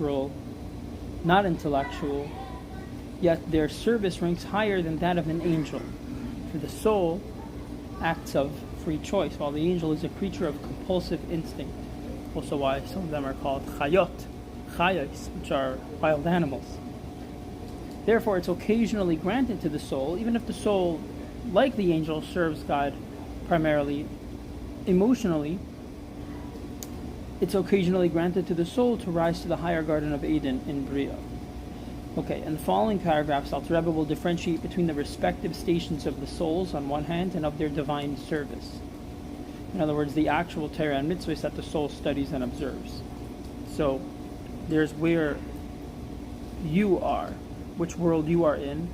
natural, not intellectual, yet their service ranks higher than that of an angel. For the soul acts of free choice, while the angel is a creature of compulsive instinct. Also why some of them are called chayot, which are wild animals. Therefore, it's occasionally granted to the soul, even if the soul, like the angel, serves God primarily emotionally, it's occasionally granted to the soul to rise to the higher Garden of Eden in Bria. Okay, in the following paragraphs, Alter Rebbe will differentiate between the respective stations of the souls on one hand and of their divine service. In other words, the actual Torah and mitzvahs that the soul studies and observes. So, there's where you are, which world you are in,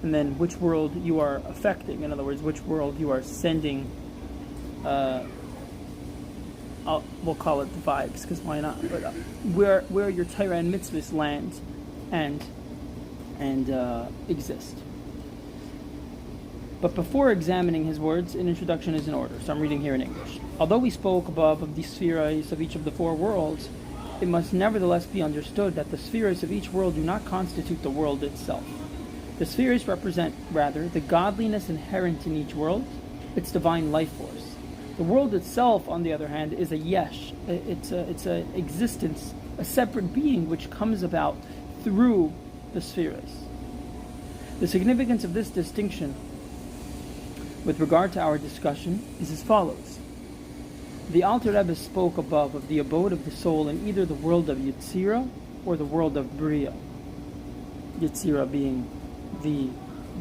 and then which world you are affecting. In other words, which world you are sending, we'll call it the vibes, because why not? But where your Torah and mitzvahs land and exist. But before examining his words, an introduction is in order, so I'm reading here in English. Although we spoke above of the spheres of each of the four worlds, it must nevertheless be understood that the spheres of each world do not constitute the world itself. The spheres represent, rather, the godliness inherent in each world, its divine life force. The world itself, on the other hand, is a yesh. It's a existence, a separate being which comes about through the spheres. The significance of this distinction with regard to our discussion is as follows. The Alter Rebbe spoke above of the abode of the soul in either the world of Yetzirah or the world of Bria. Yetzirah being the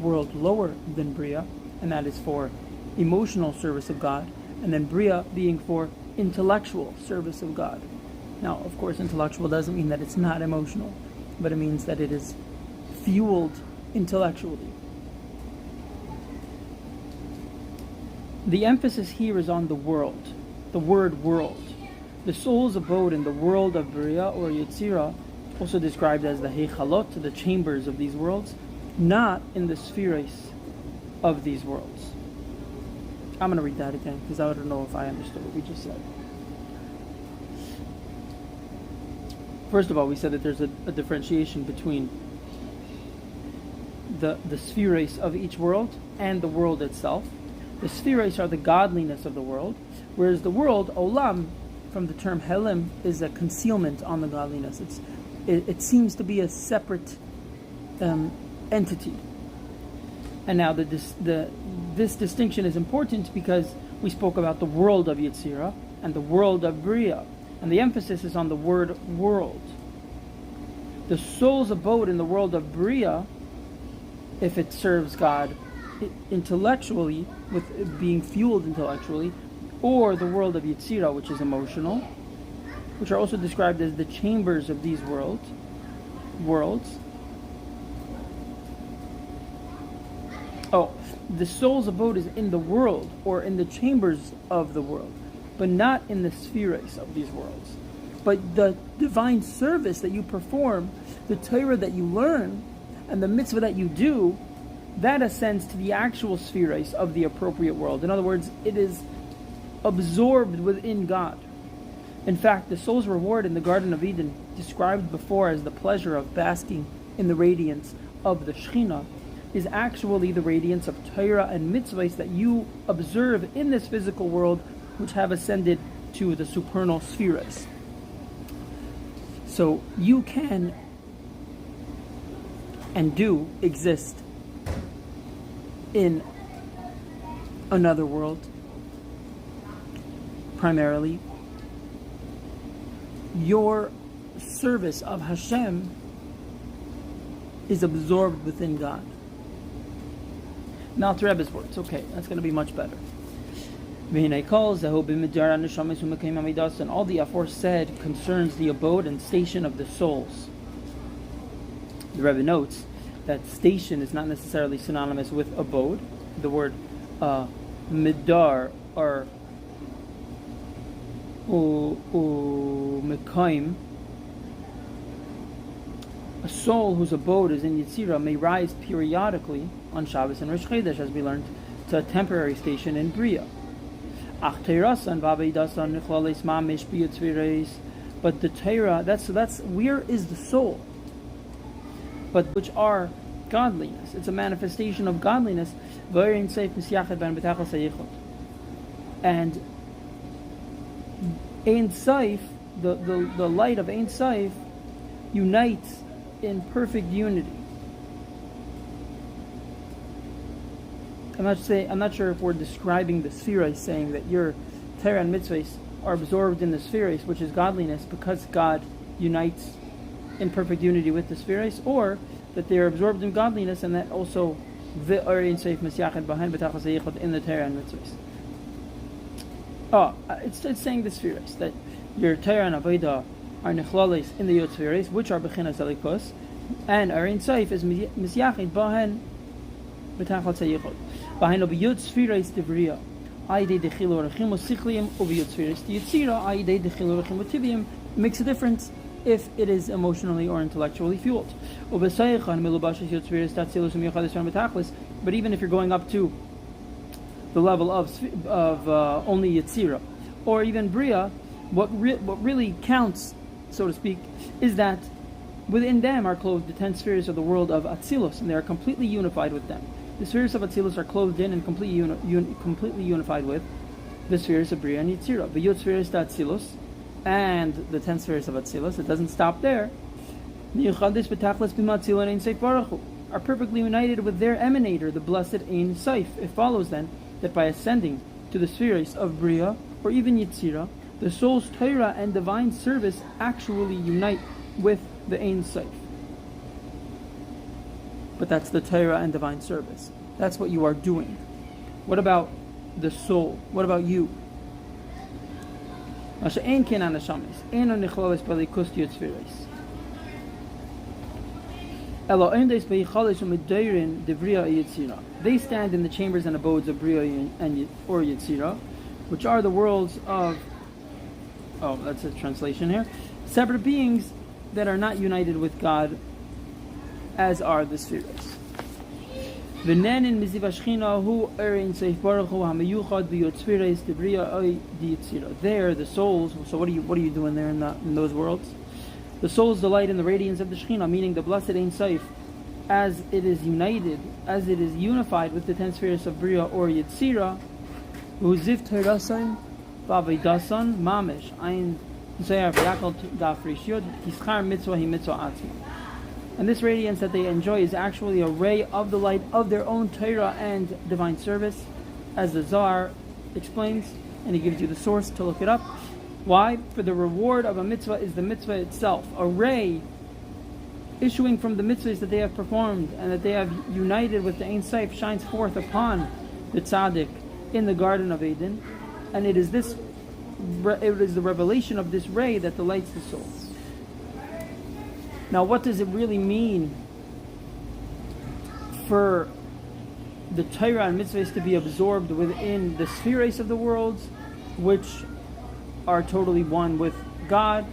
world lower than Bria, and that is for emotional service of God, and then Bria being for intellectual service of God. Now, of course, intellectual doesn't mean that it's not emotional, but it means that it is fueled intellectually. The emphasis here is on the world, the word world. The soul's abode in the world of Bria or Yetzirah, also described as the Heichalot, the chambers of these worlds, not in the spheres of these worlds. I'm going to read that again because I don't know if I understood what we just said. First of all, we said that there's a differentiation between the spheres of each world and the world itself. The spheres are the godliness of the world, whereas the world, olam, from the term helim, is a concealment on the godliness. It seems to be a separate entity. And now this distinction is important because we spoke about the world of Yetzirah and the world of Bria, and the emphasis is on the word world. The soul's abode in the world of Bria, if it serves God intellectually, with being fueled intellectually, or the world of Yetzirah, which is emotional, which are also described as the chambers of these worlds. The soul's abode is in the world, or in the chambers of the world, but not in the spheres of these worlds. But the divine service that you perform, the Torah that you learn, and the mitzvah that you do, that ascends to the actual spheres of the appropriate world. In other words, it is absorbed within God. In fact, the soul's reward in the Garden of Eden, described before as the pleasure of basking in the radiance of the Shekhinah, is actually the radiance of Torah and mitzvahs that you observe in this physical world, which have ascended to the supernal spheres. So you can and do exist in another world, primarily. Your service of Hashem is absorbed within God. Now, Alter Rebbe's words. Okay, that's going to be much better. And all the aforesaid concerns the abode and station of the souls. The Rebbe notes that station is not necessarily synonymous with abode. The word midar or mekayim, a soul whose abode is in Yetzirah, may rise periodically on Shabbos and Rosh Chodesh, as we learned, to a temporary station in Bria. But But the Torah, that's where is the soul? But which are godliness. It's a manifestation of godliness. And Ein Sof, the light of Ein Sof, unites in perfect unity. I'm not sure if we're describing the spheres, saying that your Torah and mitzvahs are absorbed in the spheres, which is godliness, because God unites in perfect unity with the spheres, or that they are absorbed in godliness, and that also Ein Sof Misyachid behind B'tachas Hayichud in the Torah and mitzvahs. It's saying the spheres, that your Torah and Avodah are nechlales in the Yod spheres, which are Bechinas Elikus, and Ein Sof is Misyachid behind B'tachas Hayichud. Behind Yod spheres Divriya. Makes a difference if it is emotionally or intellectually fueled. But even if you're going up to the level of only Yetzirah, or even Bria, what really counts, so to speak, is that within them are clothed the 10 spheres of the world of Atzilus, and they are completely unified with them. The spheres of Atzilus are clothed in and completely unified with the spheres of Bria and Yetzirah. The Yod spheres to Atzilus and the 10 spheres of Atzilus, it doesn't stop there, are perfectly united with their emanator, the blessed Ein Sof. It follows then that by ascending to the spheres of Bria or even Yetzirah, the soul's Torah and divine service actually unite with the Ein Sof. But that's the Torah and divine service. That's what you are doing. What about the soul? What about you? They stand in the chambers and abodes of Bria or Yetzirah, which are the worlds of, that's a translation here, separate beings that are not united with God, as are the spheres. There, the souls. So what are you doing there in those worlds? The souls delight in the radiance of the Shekhinah, meaning the blessed Ein Sof, as it is unified with the 10 spheres of Bria or Yetzirah. Uziv Teirasan, Vavidasan, Mamish, Ein Zayar V'Yakal Daf Rishiyot, Yischar Mitzvah Hi Mitzvah Atzma. And this radiance that they enjoy is actually a ray of the light of their own Torah and divine service, as the Zohar explains, and he gives you the source to look it up. Why? For the reward of a mitzvah is the mitzvah itself. A ray issuing from the mitzvahs that they have performed and that they have united with the Ein Sof shines forth upon the tzaddik in the Garden of Eden, and it is the revelation of this ray that delights the soul. Now, what does it really mean for the Torah and mitzvahs to be absorbed within the spheres of the worlds, which are totally one with God,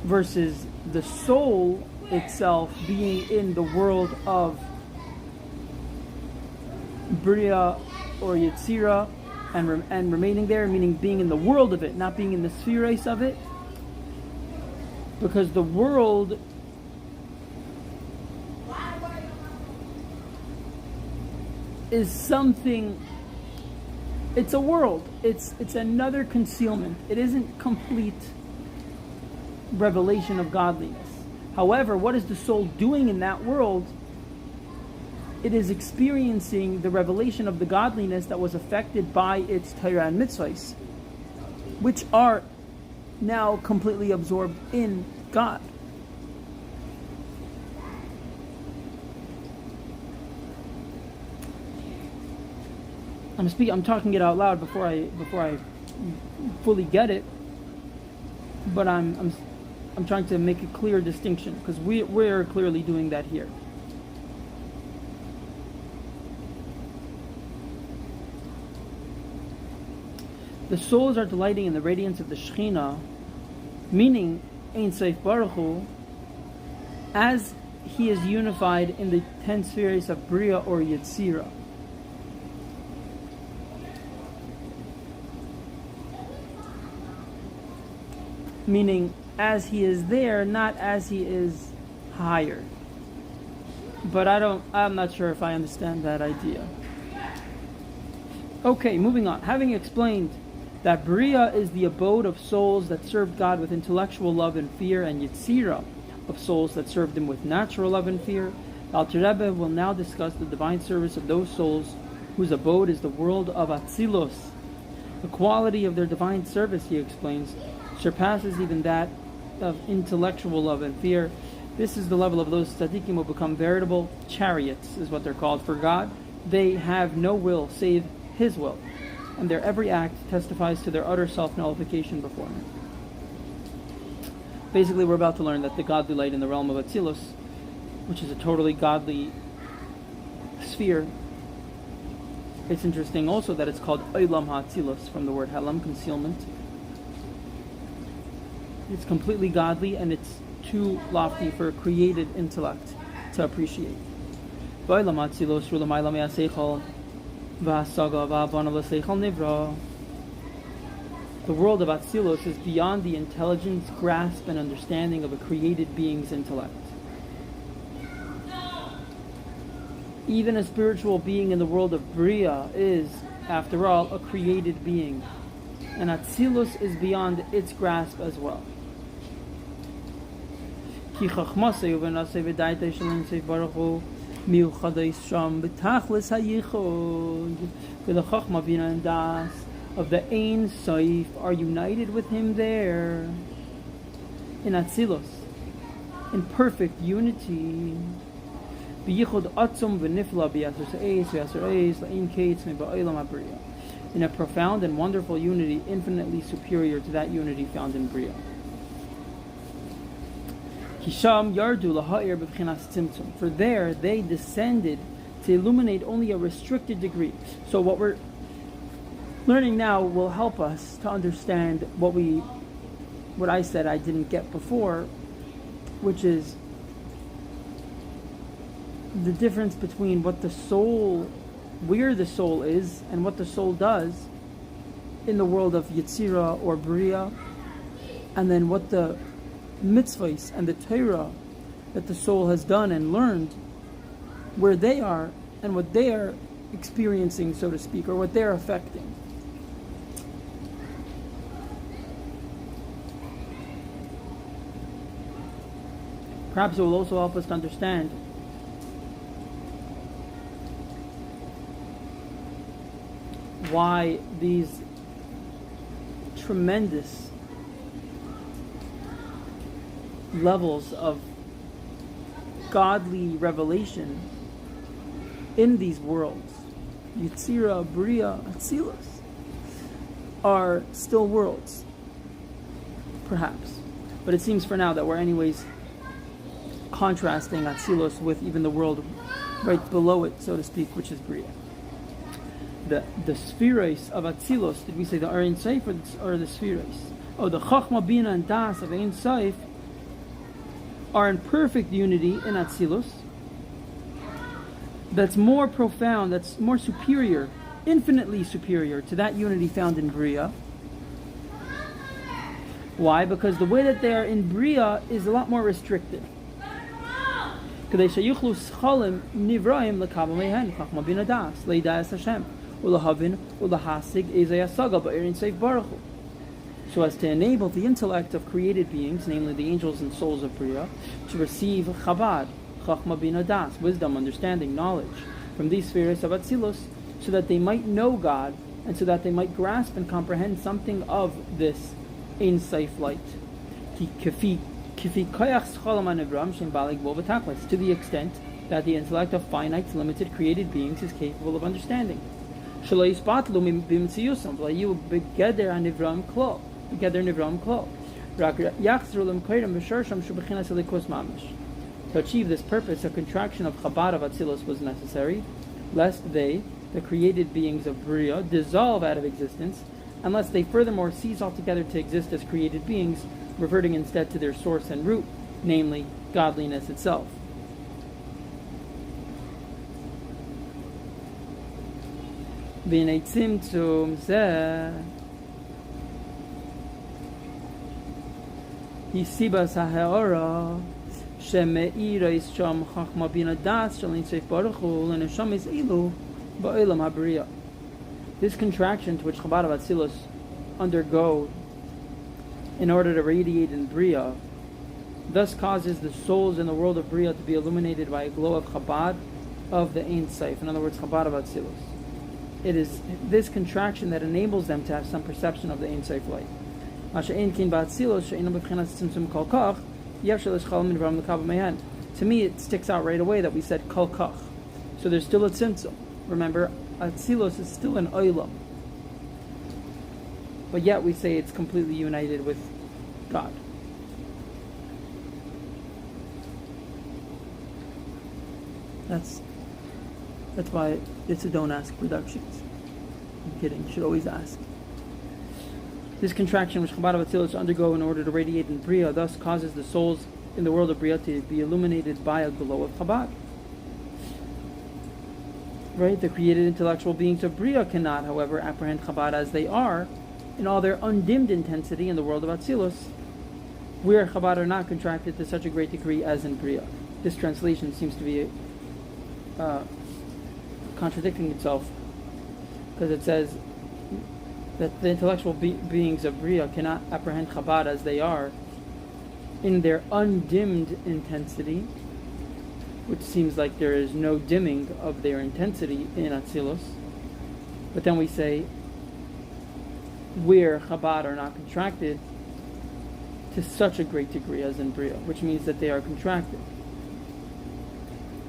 versus the soul itself being in the world of Bria or Yetzirah and remaining there, meaning being in the world of it, not being in the spheres of it? Because the world is something, it's a world, it's another concealment. It isn't complete revelation of godliness. However, what is the soul doing in that world? It is experiencing the revelation of the godliness that was affected by its Torah and mitzvahs, which are now completely absorbed in God. I'm talking it out loud before I fully get it, but I'm trying to make a clear distinction, because we're clearly doing that here. The souls are delighting in the radiance of the Shekhinah, meaning Ein Sof Baruch Hu, as he is unified in the 10 spheres of Bria or Yetzirah. meaning as he is there, not as he is higher. But I'm not sure if I understand that idea. Okay, moving on. Having explained that Bria is the abode of souls that served God with intellectual love and fear, and Yetzira of souls that served Him with natural love and fear, Alter Rebbe will now discuss the divine service of those souls whose abode is the world of Atzilus. The quality of their divine service, he explains, surpasses even that of intellectual love and fear. This is the level of those tzaddikim who become veritable chariots, is what they're called, for God. They have no will save His will, and their every act testifies to their utter self-nullification before Him. Basically, we're about to learn that the godly light in the realm of Atzilus, which is a totally godly sphere, it's interesting also that it's called Olam HaAtzilus, from the word Halam, concealment. It's completely godly, and it's too lofty for a created intellect to appreciate. The world of Atzilus is beyond the intelligence, grasp, and understanding of a created being's intellect. Even a spiritual being in the world of Bria is, after all, a created being, and Atzilus is beyond its grasp as well. The Chachma, Bina, and Das of the Ein Sof are united with Him there in Atzilus, in perfect unity. In a profound and wonderful unity, infinitely superior to that unity found in Bria. For there they descended to illuminate only a restricted degree. So what we're learning now will help us to understand what I said I didn't get before, which is the difference between what the soul, where the soul is, and what the soul does in the world of Yetzira or Bria, and then what the mitzvahs and the Torah that the soul has done and learned, where they are and what they are experiencing, so to speak, or what they're affecting. Perhaps it will also help us to understand why these tremendous levels of godly revelation in these worlds, Yetzira, Bria, Atzilus, are still worlds, perhaps. But it seems for now that we're anyways contrasting Atzilus with even the world right below it, so to speak, which is Bria. The spheres of Atzilus, did we say the Ein Sof or the spheres? Oh, the Chachma, Bina, and Das of Ein Sof are in perfect unity in Atzilus. That's more profound, that's more superior, infinitely superior to that unity found in Bria. Why? Because the way that they are in Bria is a lot more restricted. Because so as to enable the intellect of created beings, namely the angels and souls of Bria, to receive Chabad, Chachma Bina Das, wisdom, understanding, knowledge, from these spheres of Atzilus, so that they might know God, and so that they might grasp and comprehend something of this Ein Sof light. To the extent that the intellect of finite, limited, created beings is capable of understanding. To achieve this purpose, a contraction of Chabad of Atzilus was necessary, lest they, the created beings of Bria, dissolve out of existence, unless they furthermore cease altogether to exist as created beings, reverting instead to their source and root, namely godliness itself. Hisibas ha'ha'ora sheme'irais sham chachma bina das shel ein sof baruch hu l'neshamis ilu ba'olam habriya. This contraction to which Chabad of Atzilus undergo in order to radiate in Bria thus causes the souls in the world of Bria to be illuminated by a glow of Chabad of the Ein Sof, in other words, Chabad of Atzilus. It is this contraction that enables them to have some perception of the Ein Sof light. To me, it sticks out right away that we said kol kach. So there's still a tzimtzum. Remember, Atzilus is still an oilam. But yet we say it's completely united with God. That's why it's a don't ask productions. I'm kidding, you should always ask. This contraction which Chabad of Atzilus undergo in order to radiate in Bria thus causes the souls in the world of Bria to be illuminated by a glow of Chabad. Right? The created intellectual beings of Bria cannot, however, apprehend Chabad as they are in all their undimmed intensity in the world of Atzilus, where Chabad are not contracted to such a great degree as in Bria. This translation seems to be contradicting itself, because it says that the intellectual beings of Bria cannot apprehend Chabad as they are in their undimmed intensity, which seems like there is no dimming of their intensity in Atzilus. But then we say where Chabad are not contracted to such a great degree as in Bria, which means that they are contracted.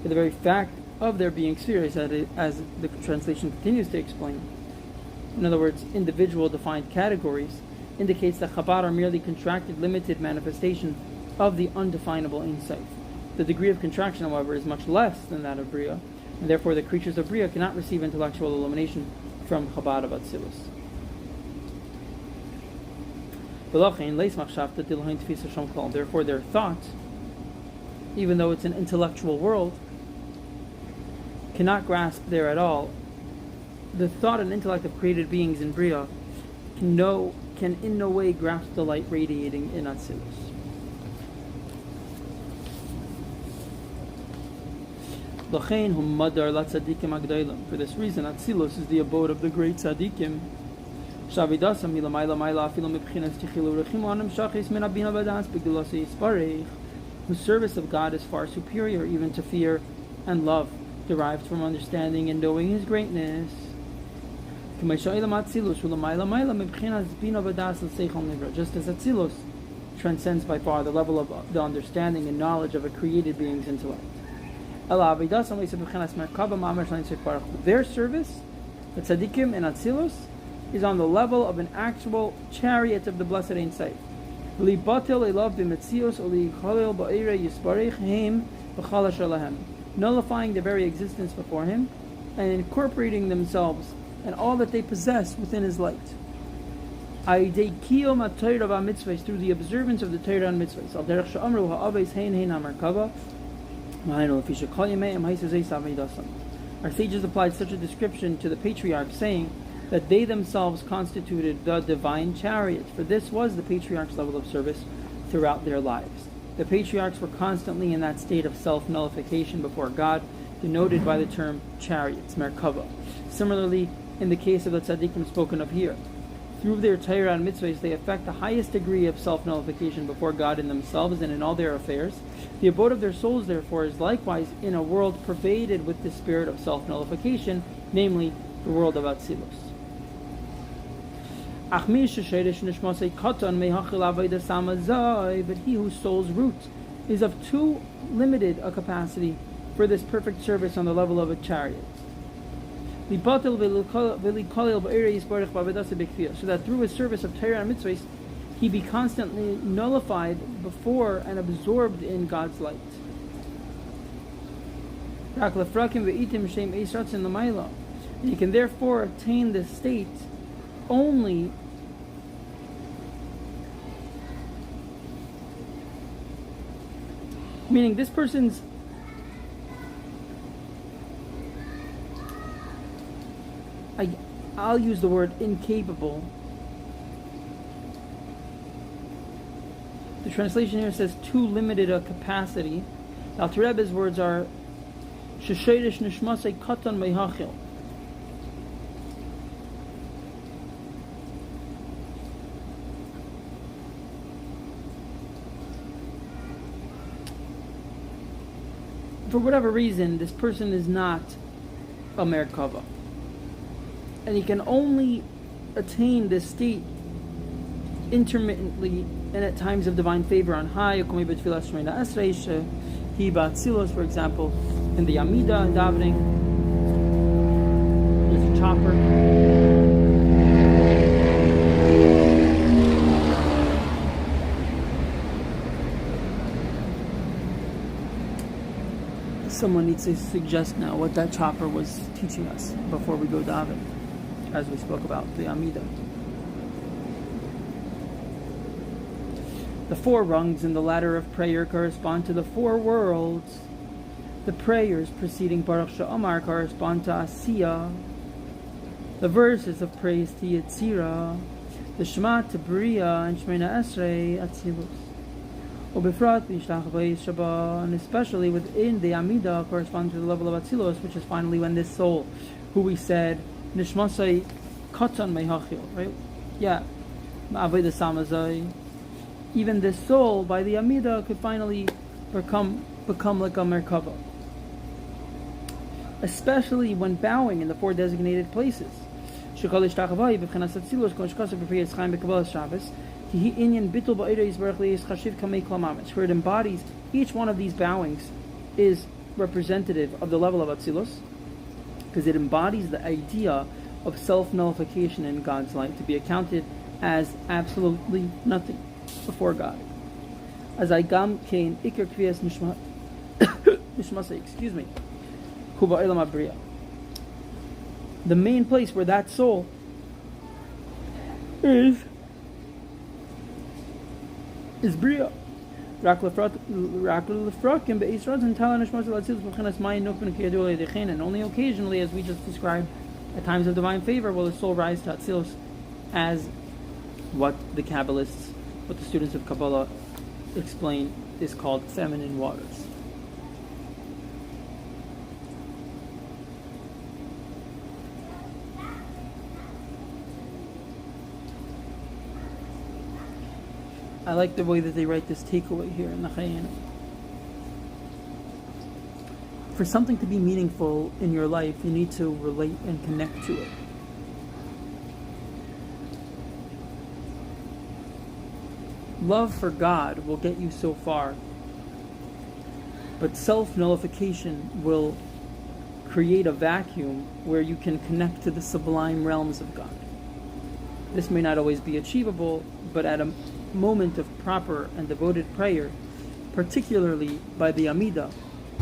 For the very fact of their being spheres, as the translation continues to explain, in other words, individual defined categories, indicates that Chabad are merely contracted, limited manifestation of the undefinable Ein Sof. The degree of contraction, however, is much less than that of Bria, and therefore the creatures of Bria cannot receive intellectual illumination from Chabad of Atzilus. Therefore their thought, even though it's an intellectual world, cannot grasp there at all. The thought and intellect of created beings in Bria can in no way grasp the light radiating in Atzilus. For this reason, Atzilus is the abode of the great tzaddikim, whose service of God is far superior even to fear and love, derived from understanding and knowing His greatness. Just as Atzilus transcends by far the level of the understanding and knowledge of a created being's intellect. Their service, the tzaddikim and Atzilus, is on the level of an actual chariot of the blessed Ein Sof. Nullifying their very existence before Him and incorporating themselves and all that they possess within His light. Through the observance of the Torah and mitzvahs. Our sages applied such a description to the patriarchs, saying that they themselves constituted the divine chariot, for this was the patriarchs' level of service throughout their lives. The patriarchs were constantly in that state of self-nullification before God, denoted by the term chariots, merkava. Similarly, in the case of the tzaddikim spoken of here, through their Torah and mitzvahs, they effect the highest degree of self-nullification before God in themselves and in all their affairs. The abode of their souls, therefore, is likewise in a world pervaded with the spirit of self-nullification, namely the world of Atzilus. But he whose soul's root is of too limited a capacity for this perfect service on the level of a chariot, so that through his service of Torah and mitzvahs he be constantly nullified before and absorbed in God's light. And he can therefore attain this state only meaning this person's I'll use the word incapable. The translation here says too limited a capacity. Alter Rebbe's words are Shesherish nishmasei katan mehachil. For whatever reason, this person is not a Merkava. And he can only attain this state intermittently and at times of divine favor on high. For example, in the Amida and davening, there's a chopper. Someone needs to suggest now what that chopper was teaching us before we go daven, as we spoke about the Amida. The 4 rungs in the ladder of prayer correspond to the 4 worlds. The prayers preceding Baruch She'amar correspond to Asiya. The verses of praise to Yetzirah. The Shema to Bria and Shemina Esrei Atzilus. And especially within the Amida corresponds to the level of Atzilus, which is finally when this soul, who we said, Nishmasai Katan Mehachil, right? Yeah. Ma'avodah Samazai. Even this soul, by the Amida, could finally become like a Merkava. Especially when bowing in the 4 designated places. Where it embodies, each one of these bowings is representative of the level of Atzilus, because it embodies the idea of self-nullification in God's light, to be accounted as absolutely nothing before God. As I gam kain ikar kriyas nishmasei, excuse me, hu ba'olam habriya. The main place where that soul is Bria. And only occasionally, as we just described, at times of divine favor, will the soul rise to Atzilus, as what the Kabbalists, what the students of Kabbalah explain is called feminine waters. I like the way that they write this takeaway here in the Chayena. For something to be meaningful in your life, you need to relate and connect to it. Love for God will get you so far, but self-nullification will create a vacuum where you can connect to the sublime realms of God. This may not always be achievable, but at a moment of proper and devoted prayer, particularly by the Amida,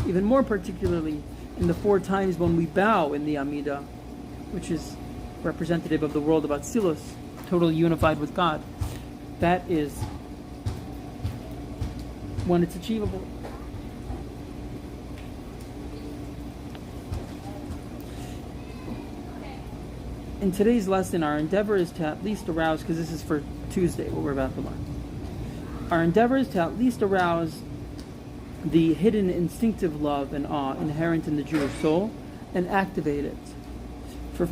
even more particularly in the 4 times when we bow in the Amida, which is representative of the world of Atzilus, totally unified with God, that is when it's achievable. In today's lesson, our endeavor is to at least arouse, because this is for Tuesday, what we're about to learn. Our endeavor is to at least arouse the hidden instinctive love and awe inherent in the Jewish soul and activate it. For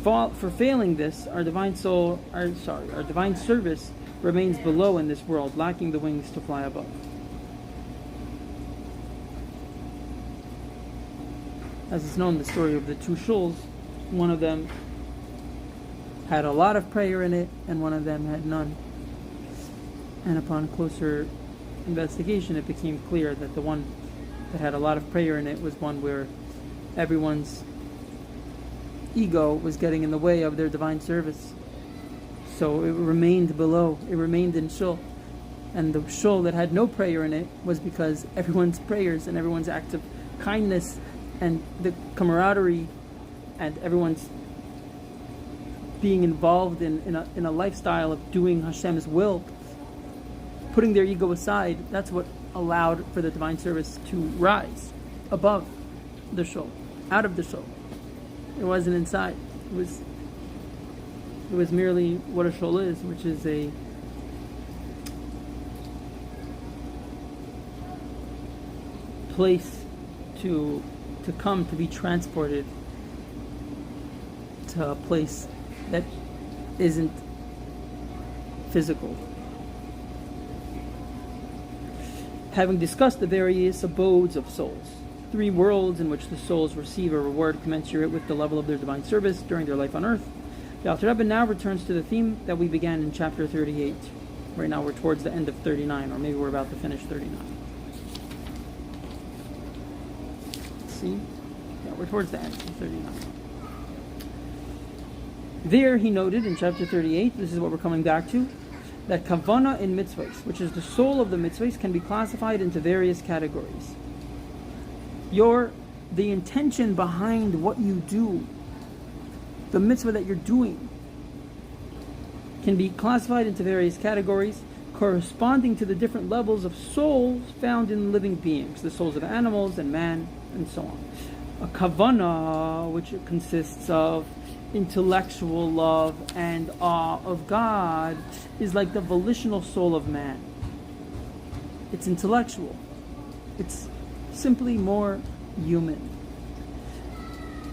failing this, our divine service remains below in this world, lacking the wings to fly above. As is known, the story of the 2 shuls, one of them had a lot of prayer in it, and one of them had none. And upon closer investigation, it became clear that the one that had a lot of prayer in it was one where everyone's ego was getting in the way of their divine service. So it remained below, it remained in shul. And the shul that had no prayer in it was because everyone's prayers and everyone's acts of kindness and the camaraderie and everyone's being involved in a lifestyle of doing Hashem's will, putting their ego aside, that's what allowed for the divine service to rise above the shul, out of the shul. It wasn't inside. It was merely what a shul is, which is place to come to be transported to a place that isn't physical. Having discussed the various abodes of souls, 3 worlds in which the souls receive a reward commensurate with the level of their divine service during their life on earth, the Alter Rebbe now returns to the theme that we began in chapter 38. Right now we're towards the end of 39, or maybe we're about to finish 39. See? Yeah, we're towards the end of 39. There he noted in chapter 38, this is what we're coming back to, that kavana in mitzvahs, which is the soul of the mitzvahs, can be classified into various categories. The intention behind what you do, the mitzvah that you're doing, can be classified into various categories corresponding to the different levels of souls found in living beings, the souls of animals and man, and so on. A kavana, which consists of intellectual love and awe of God, is like the volitional soul of man. It's intellectual. It's simply more human.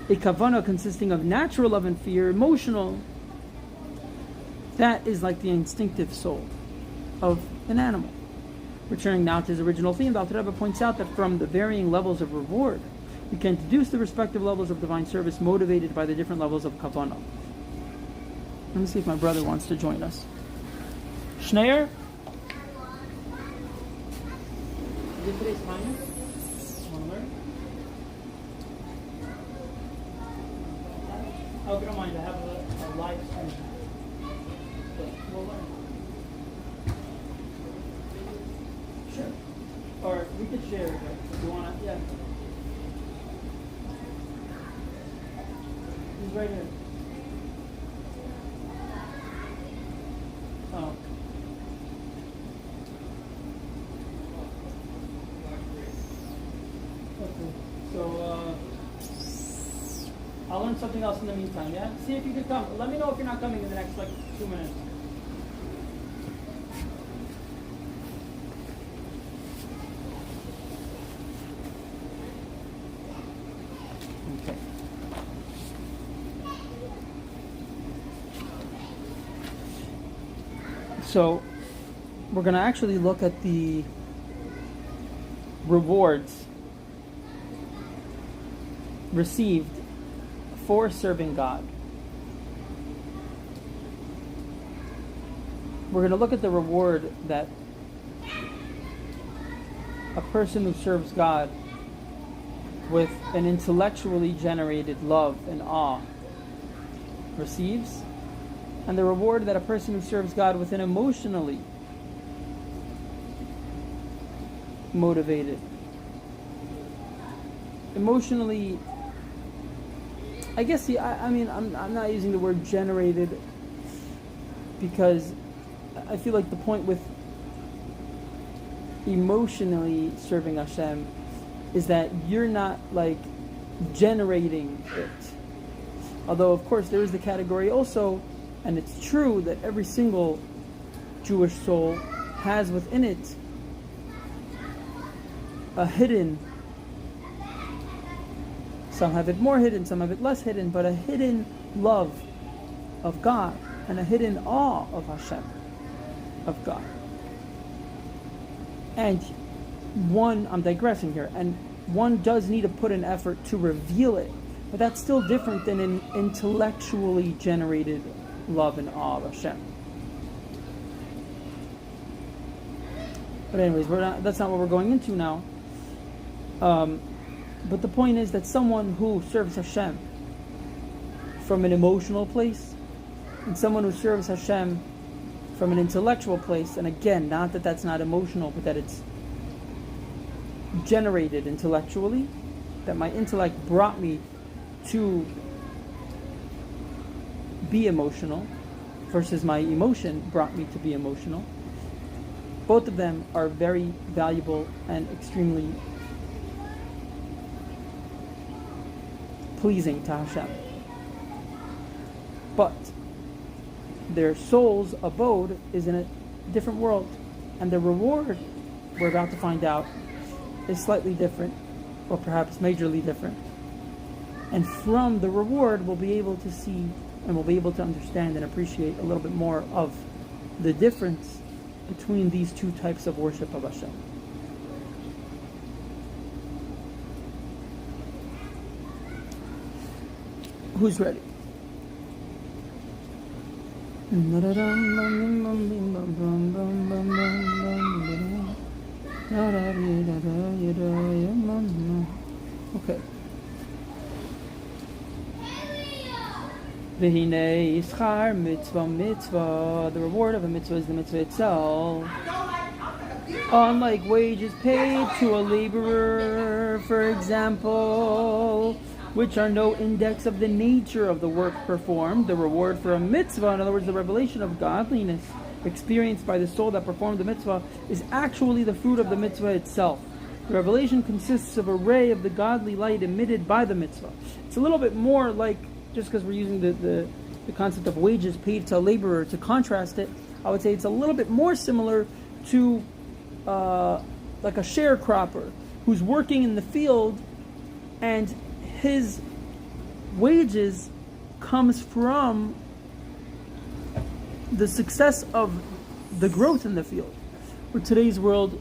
A kavana consisting of natural love and fear, emotional, that is like the instinctive soul of an animal. Returning now to his original theme, the Alter Rebbe points out that from the varying levels of reward, we can deduce the respective levels of divine service motivated by the different levels of kavanah. Let me see if my brother wants to join us. Schneier? Is it today's final? Want to learn? Oh, if you don't mind, I have a live stream. But we'll learn. Sure. Or we could share it if you want to. Yeah. He's right here. Oh. Okay. So, I'll learn something else in the meantime, yeah? See if you can come. Let me know if you're not coming in the next, 2 minutes. Okay. So, we're going to actually look at the rewards received for serving God. We're going to look at the reward that a person who serves God with an intellectually generated love and awe receives, and the reward that a person who serves God with an emotionally motivated, emotionally, I guess, I'm not using the word generated because I feel like the point with emotionally serving Hashem is that you're not generating it. Although, of course, there is the category also, and it's true that every single Jewish soul has within it a hidden, some have it more hidden, some have it less hidden, but a hidden love of God and a hidden awe of Hashem, of God. And I'm digressing here, and one does need to put an effort to reveal it, but that's still different than an intellectually generated love and awe of Hashem. But anyways, that's not what we're going into now. But the point is that someone who serves Hashem from an emotional place, and someone who serves Hashem from an intellectual place, and again, not that that's not emotional, but that it's generated intellectually, that my intellect brought me to be emotional versus my emotion brought me to be emotional. Both of them are very valuable and extremely pleasing to Hashem. But their soul's abode is in a different world, and the reward, we're about to find out, is slightly different, or perhaps majorly different. And from the reward, we'll be able to see and we'll be able to understand and appreciate a little bit more of the difference between these two types of worship of Hashem. Who's ready? Okay. V'hinei ischar mitzvah. The reward of a mitzvah is the mitzvah itself. Unlike wages paid to a laborer, for example, which are no index of the nature of the work performed, the reward for a mitzvah, in other words, the revelation of godliness experienced by the soul that performed the mitzvah, is actually the fruit of the mitzvah itself. The revelation consists of a ray of the godly light emitted by the mitzvah. It's a little bit more like, just because we're using the concept of wages paid to a laborer to contrast it, I would say it's a little bit more similar to like a sharecropper who's working in the field, and his wages comes from the success of the growth in the field. For today's world,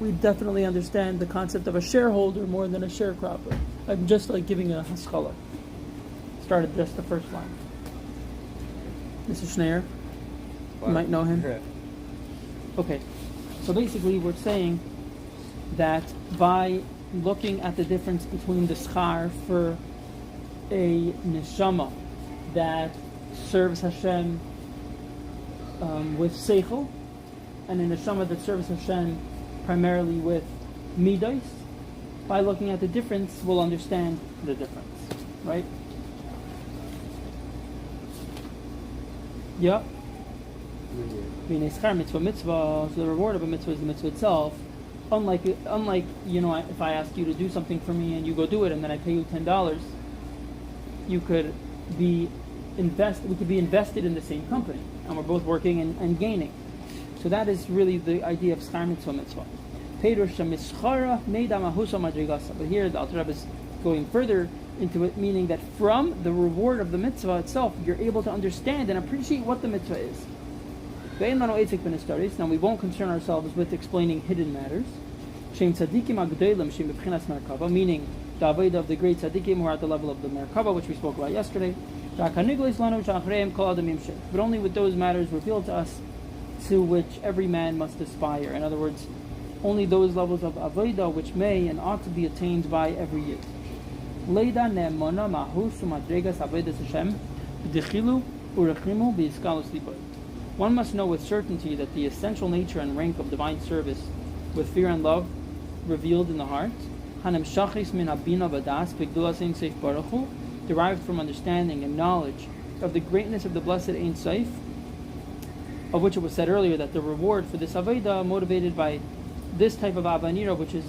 we definitely understand the concept of a shareholder more than a sharecropper. I'm just like giving a haskalah. Started just the first line. Mr. Schneier, you might know him. Okay, so basically we're saying that by looking at the difference between the schar for a neshama that serves Hashem with seichel, and a neshama that serves Hashem primarily with midos, by looking at the difference, we'll understand the difference, right? Yeah. So the reward of a mitzvah is the mitzvah itself. Unlike if I ask you to do something for me and you go do it and then I pay you $10, we could be invested in the same company and we're both working and gaining. So that is really the idea of schar mitzvah. But here the Alter Rebbe is going further into it, meaning that from the reward of the mitzvah itself, you're able to understand and appreciate what the mitzvah is. Now we won't concern ourselves with explaining hidden matters. Meaning the avodah of the great tzaddikim who are at the level of the merkava, which we spoke about yesterday. But only with those matters revealed to us to which every man must aspire. In other words, only those levels of avodah which may and ought to be attained by every year. One must know with certainty that the essential nature and rank of divine service with fear and love revealed in the heart, derived from understanding and knowledge of the greatness of the blessed Ein Sof, of which it was said earlier that the reward for this avodah motivated by this type of avanira, which is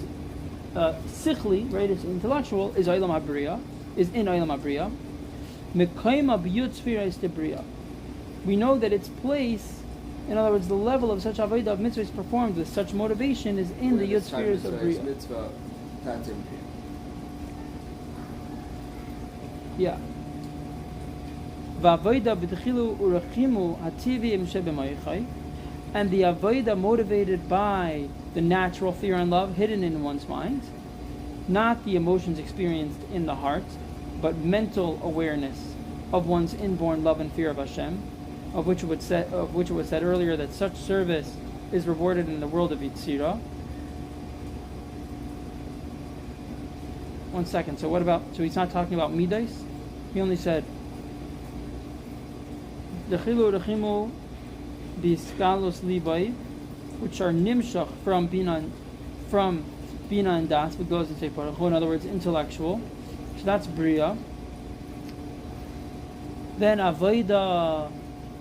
sichli, right, it's intellectual, is in Olam HaBriya. Mekayma b'yud sfira is tebriya. We know that its place, in other words, the level of such avodah of mitzvah is performed with such motivation is in the yud spheres of Bria. Yeah. And the avodah motivated by the natural fear and love hidden in one's mind, not the emotions experienced in the heart, but mental awareness of one's inborn love and fear of Hashem, of which it was said earlier that such service is rewarded in the world of Yitzira. 1 second. So he's not talking about midas. He only said Dechilu Biskalos Levi, which are nimshach from Bina and Das, but goes into Baruch Hu, in other words, intellectual. So that's Bria. Then Avodah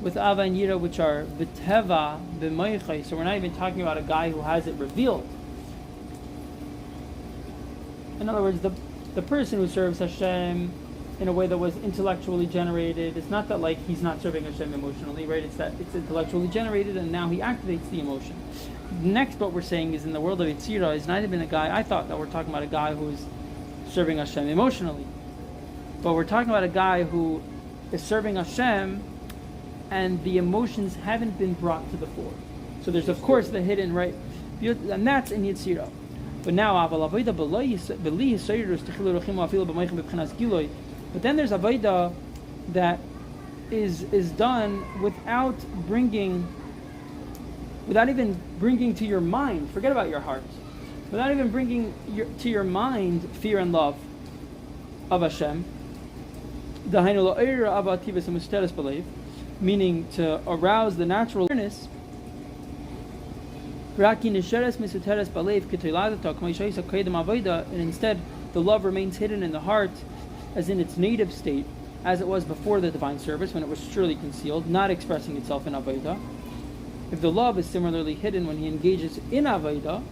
with Ava and Yira, which are B'teva, B'moichai. So we're not even talking about a guy who has it revealed. In other words, the person who serves Hashem in a way that was intellectually generated. It's not that like he's not serving Hashem emotionally, right? It's that it's intellectually generated and now he activates the emotion. Next, what we're saying is in the world of Yitzira is not even a guy. I thought that we're talking about a guy who's serving Hashem emotionally, but we're talking about a guy who is serving Hashem and the emotions haven't been brought to the fore. So there's of course the hidden, right? And that's in Yitzira. But now, but then there's avodah that is done without even bringing to your mind. Forget about your heart. Without even bringing to your mind fear and love of Hashem. Meaning to arouse the natural awareness. And instead, the love remains hidden in the heart as in its native state, as it was before the divine service, when it was surely concealed, not expressing itself in Avodah. If the love is similarly hidden when he engages in Avodah,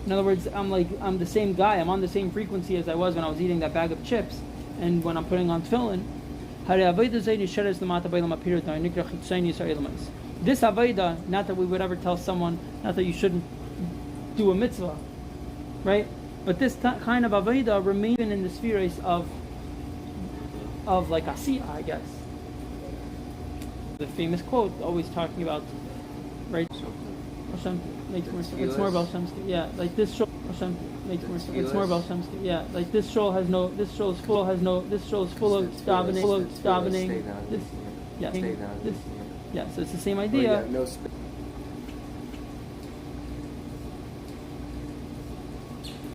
in other words, I'm the same guy, I'm on the same frequency as I was when I was eating that bag of chips, and when I'm putting on tefillin, this avodah, not that we would ever tell someone, not that you shouldn't do a mitzvah, right? But this kind of avodah remains in the spheres of like asiyah, I guess. The famous quote, always talking about, right? Hashem makes more sense. It's more about Hashem's. Yeah, like this shul. Hashem makes more sense. It's more about Hashem's. Yeah, like this shul has no. This shul is full. Has no. This shul is full of davening. Full of davening. This. Yeah. This. Yeah. So it's the same idea. No space.